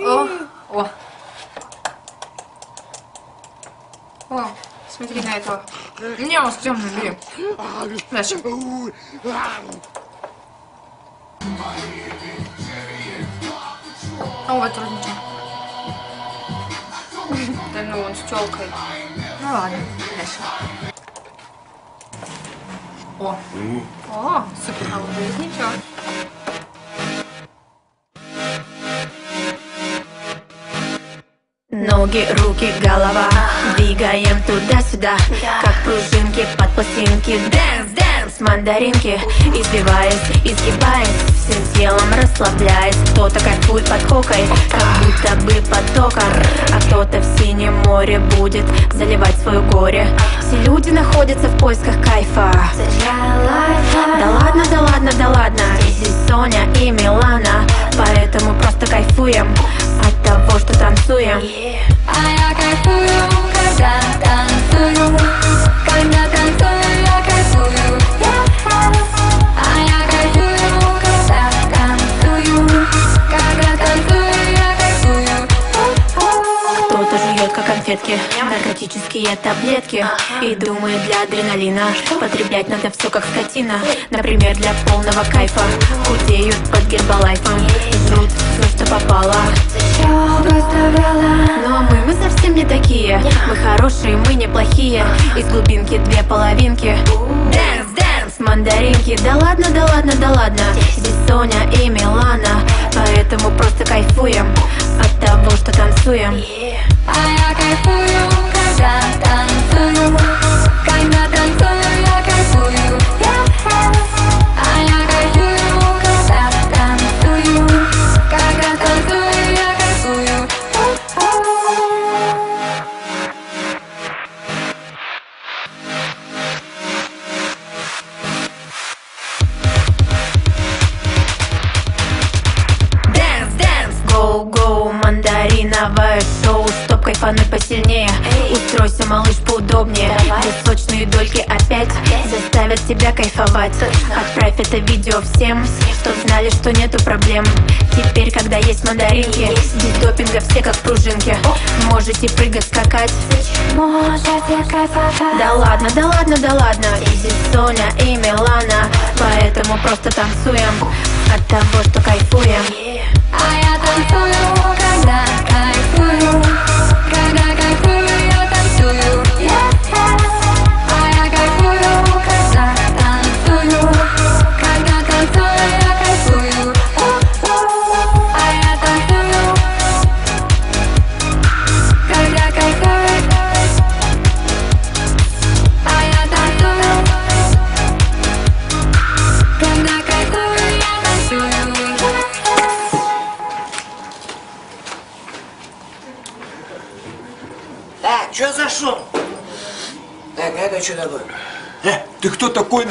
О. О, смотри на этого. Не, он стрёмный, бери. Дальше. О, вот трудничай. Да ну, он с тёлкой. Ну ладно, дальше. О, супер, а вот здесь ничего. Ноги, руки, голова, двигаем туда-сюда, как пружинки под пластинки. Дэнс, дэнс, мандаринки, избиваясь, изгибаясь, всем телом расслабляясь. Кто-то кайфует под хокой, как будто бы потоком, а кто-то в синем море будет заливать свое горе. Все люди находятся в поисках кайфа. Да ладно, да ладно, да ладно, здесь Соня и Милана, поэтому просто кайфуем от того, что танцуем. А я кайфую, когда танцую, когда танцую, я кайфую. А я кайфую, когда танцую, когда танцую, я кайфую. Кто-то жует как конфетки, наркотические таблетки, и думает, для адреналина потреблять надо все как скотина. Например, для полного кайфа худеют под гербалайфом, жрут все, что попало. Но мы совсем не такие. Мы хорошие, мы неплохие. Из глубинки две половинки. Дэнс, дэнс, мандаринки. Да ладно, да ладно, да ладно, здесь Соня и Милана, поэтому просто кайфуем от того, что танцуем. А я кайфую, когда танцую, когда танцую, я кайфую. А я кайфую, когда танцую, когда танцую, я кайфую. Дэнс, дэнс, гоу-гоу, мандариновое шоу. Чтоб кайфануть посильнее, устройся, малыш, поудобнее. Где сочные дольки опять заставят тебя кайфовать. Отправь это видео всем, чтоб знали, что нету проблем. Теперь, когда есть мандаринки, без допинга все как пружинки. Можете прыгать, скакать, Можете кайфовать. да ладно, да ладно, да ладно, здесь Соня и Милана, поэтому просто танцуем от того, что кайфуем. А я танцую, когда кайфую, когда кайфую, я танцую. А я кайфую, когда танцую, когда танцую, я кайфую. А я танцую, когда кайфую. А я танцую, когда кайфую, я танцую. Так, что за шум? Так, это что такое? Ты кто такой?